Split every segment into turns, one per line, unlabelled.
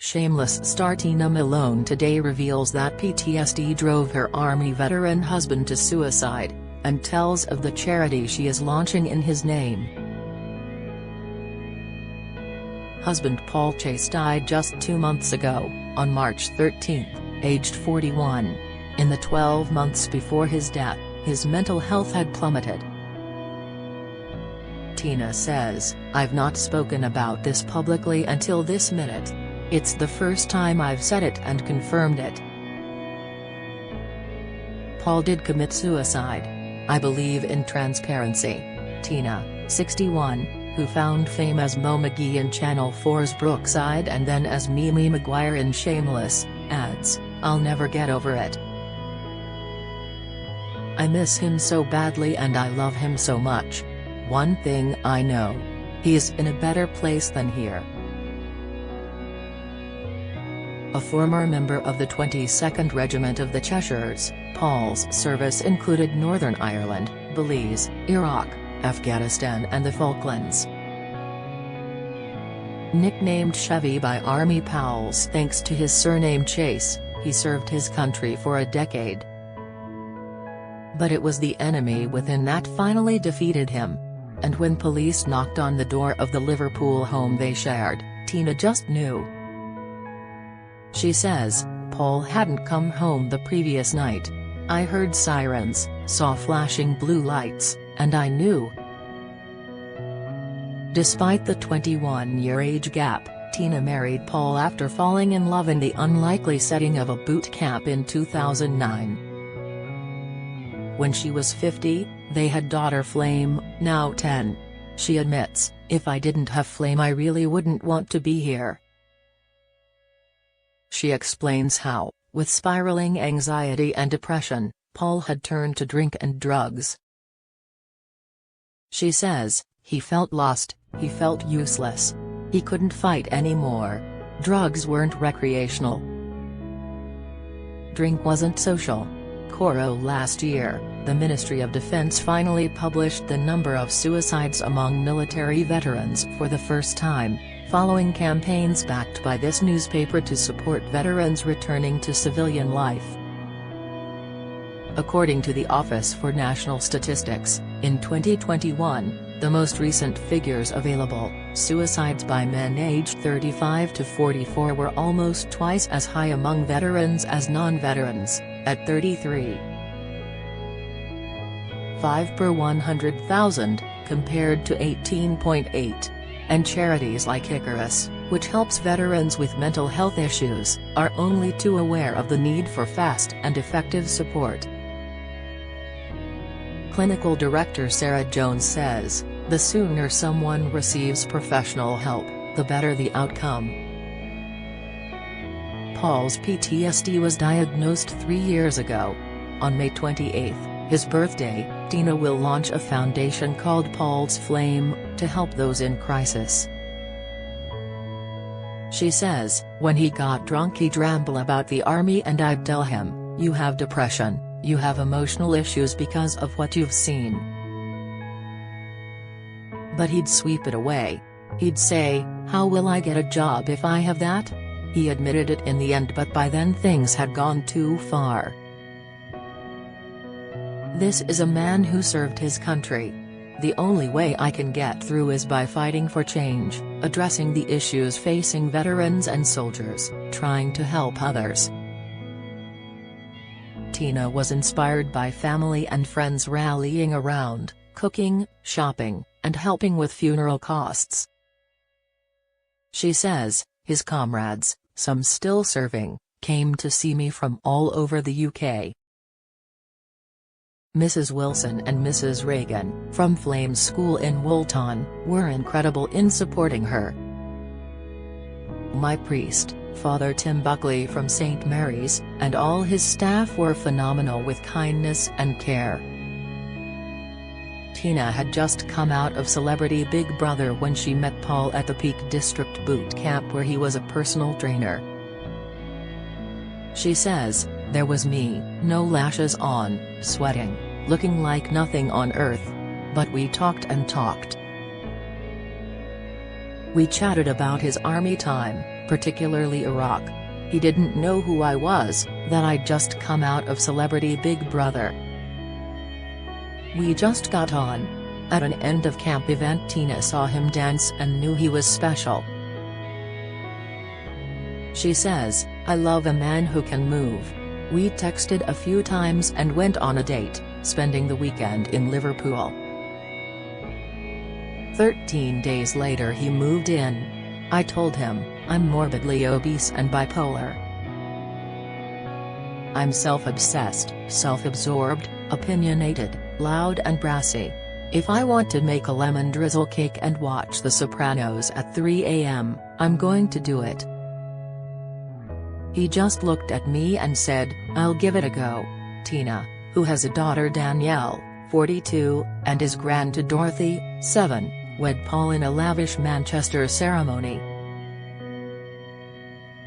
Shameless star Tina Malone today reveals that PTSD drove her Army veteran husband to suicide, and tells of the charity she is launching in his name. Husband Paul Chase died just 2 months ago, on March 13, aged 41. In the 12 months before his death, his mental health had plummeted. Tina says, "I've not spoken about this publicly until this minute. It's the first time I've said it and confirmed it. Paul did commit suicide. I believe in transparency." Tina, 61, who found fame as Mo McGee in Channel 4's Brookside and then as Mimi Maguire in Shameless, adds, "I'll never get over it. I miss him so badly and I love him so much. One thing I know. He's in a better place than here." A former member of the 22nd Regiment of the Cheshires, Paul's service included Northern Ireland, Belize, Iraq, Afghanistan and the Falklands. Nicknamed Chevy by Army pals thanks to his surname Chase, he served his country for a decade. But it was the enemy within that finally defeated him. And when police knocked on the door of the Liverpool home they shared, Tina just knew. She says, "Paul hadn't come home the previous night. I heard sirens, saw flashing blue lights, and I knew." Despite the 21-year age gap, Tina married Paul after falling in love in the unlikely setting of a boot camp in 2009. When she was 50, they had daughter Flame, now 10. She admits, "If I didn't have Flame I really wouldn't want to be here." She explains how, with spiraling anxiety and depression, Paul had turned to drink and drugs. She says, "He felt lost, he felt useless. He couldn't fight anymore. Drugs weren't recreational. Drink wasn't social." Last year, the Ministry of Defense finally published the number of suicides among military veterans for the first time, following campaigns backed by this newspaper to support veterans returning to civilian life. According to the Office for National Statistics, in 2021, the most recent figures available, suicides by men aged 35 to 44 were almost twice as high among veterans as non-veterans, at 33.5 per 100,000, compared to 18.8. And charities like Icarus, which helps veterans with mental health issues, are only too aware of the need for fast and effective support. Clinical Director Sarah Jones says, "The sooner someone receives professional help, the better the outcome." Paul's PTSD was diagnosed 3 years ago. On May 28, his birthday, Tina will launch a foundation called Paul's Flame, to help those in crisis. She says, "When he got drunk he'd ramble about the army and I'd tell him, 'You have depression, you have emotional issues because of what you've seen.' But he'd sweep it away. He'd say, 'How will I get a job if I have that?' He admitted it in the end, but by then things had gone too far." "This is a man who served his country. The only way I can get through is by fighting for change, addressing the issues facing veterans and soldiers, trying to help others." Tina was inspired by family and friends rallying around, cooking, shopping, and helping with funeral costs. She says, "His comrades, some still serving, came to see me from all over the UK. Mrs. Wilson and Mrs. Reagan, from Flame School in Woolton, were incredible in supporting her. My priest, Father Tim Buckley from St. Mary's, and all his staff were phenomenal with kindness and care." Tina had just come out of Celebrity Big Brother when she met Paul at the Peak District boot camp where he was a personal trainer. She says, "There was me, no lashes on, sweating, looking like nothing on earth. But we talked and talked. We chatted about his army time, particularly Iraq. He didn't know who I was, that I'd just come out of Celebrity Big Brother. We just got on. At an end-of-camp event Tina saw him dance and knew he was special. She says, "I love a man who can move." We texted a few times and went on a date, spending the weekend in Liverpool. 13 days later he moved in. I told him, "I'm morbidly obese and bipolar. I'm self-obsessed, self-absorbed, opinionated, loud and brassy. If I want to make a lemon drizzle cake and watch The Sopranos at 3 a.m., I'm going to do it." He just looked at me and said, "I'll give it a go." Tina, who has a daughter Danielle, 42, and is grand to Dorothy, 7, wed Paul in a lavish Manchester ceremony.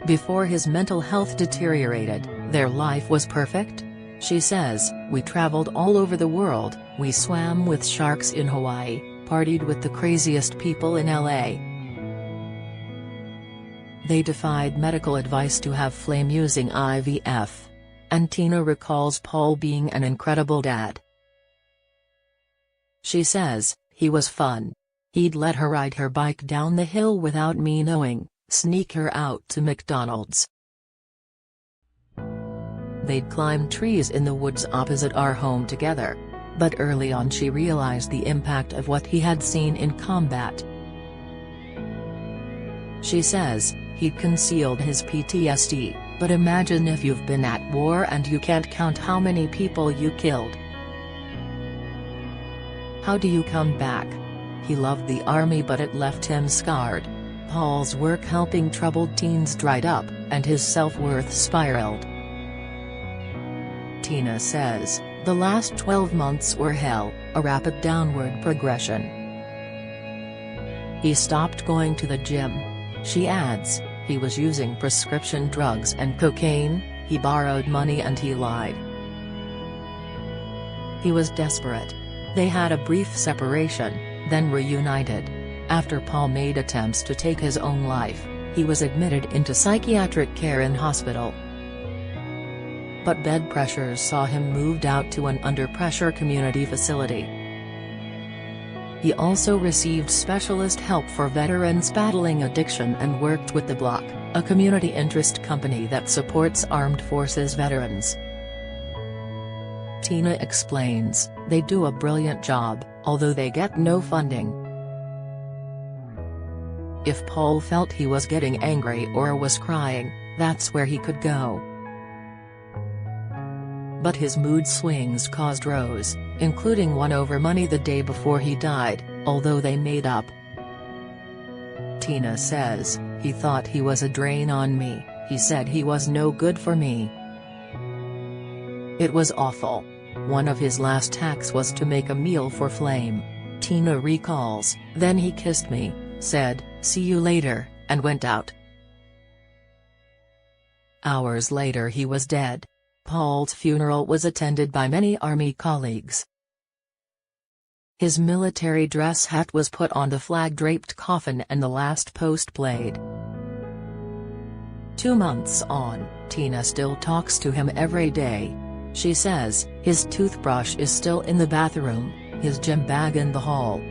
Before his mental health deteriorated, their life was perfect. She says, "We traveled all over the world, we swam with sharks in Hawaii, partied with the craziest people in LA. They defied medical advice to have Flame using IVF." And Tina recalls Paul being an incredible dad. She says, "He was fun. He'd let her ride her bike down the hill without me knowing, sneak her out to McDonald's. They'd climb trees in the woods opposite our home together. But early on she realized the impact of what he had seen in combat." She says, "He'd concealed his PTSD, but imagine if you've been at war and you can't count how many people you killed. How do you come back?" He loved the army but it left him scarred. Paul's work helping troubled teens dried up, and his self-worth spiraled. Tina says, "The last 12 months were hell, a rapid downward progression. He stopped going to the gym." She adds, "He was using prescription drugs and cocaine, he borrowed money and he lied. He was desperate. They had a brief separation, then reunited. After Paul made attempts to take his own life, he was admitted into psychiatric care in hospital. But bed pressures saw him moved out to an under-pressure community facility. He also received specialist help for veterans battling addiction and worked with The Block, a community interest company that supports armed forces veterans." Tina explains, "They do a brilliant job, although they get no funding. If Paul felt he was getting angry or was crying, that's where he could go. But his mood swings caused rows, including one over money the day before he died, although they made up." Tina says, "He thought he was a drain on me, he said he was no good for me. It was awful. One of his last acts was to make a meal for Flame." Tina recalls, "Then he kissed me, said, 'See you later,' and went out. Hours later he was dead." Paul's funeral was attended by many Army colleagues. His military dress hat was put on the flag-draped coffin and the last post played. 2 months on, Tina still talks to him every day. She says, "His toothbrush is still in the bathroom, his gym bag in the hall."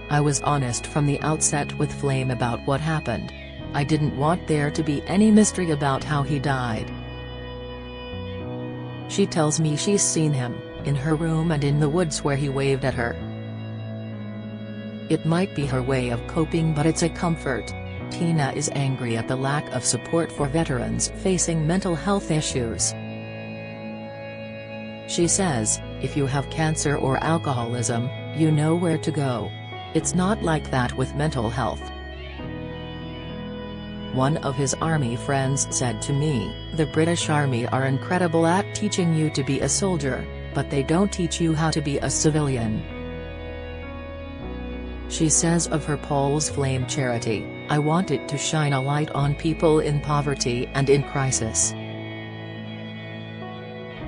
"I was honest from the outset with Flame about what happened. I didn't want there to be any mystery about how he died." She tells me she's seen him, in her room and in the woods where he waved at her. It might be her way of coping, but it's a comfort. Tina is angry at the lack of support for veterans facing mental health issues. She says, "If you have cancer or alcoholism, you know where to go. It's not like that with mental health." One of his army friends said to me, "The British Army are incredible at teaching you to be a soldier, but they don't teach you how to be a civilian." She says of her Paul's Flame charity, "I want it to shine a light on people in poverty and in crisis.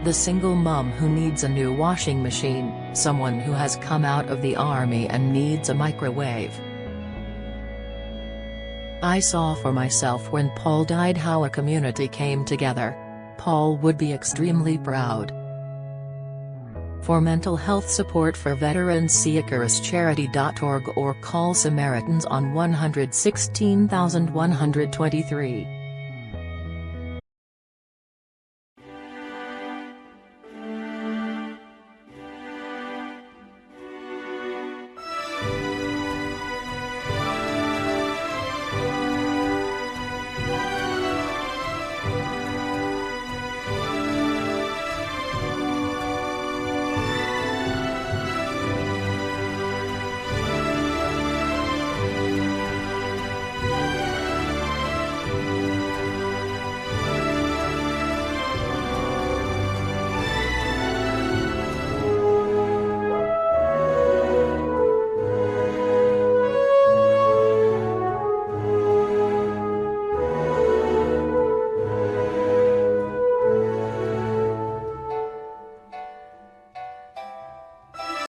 The single mom who needs a new washing machine, someone who has come out of the army and needs a microwave. I saw for myself when Paul died how a community came together. Paul would be extremely proud. For mental health support for veterans, see icaruscharity.org or call Samaritans on 116123.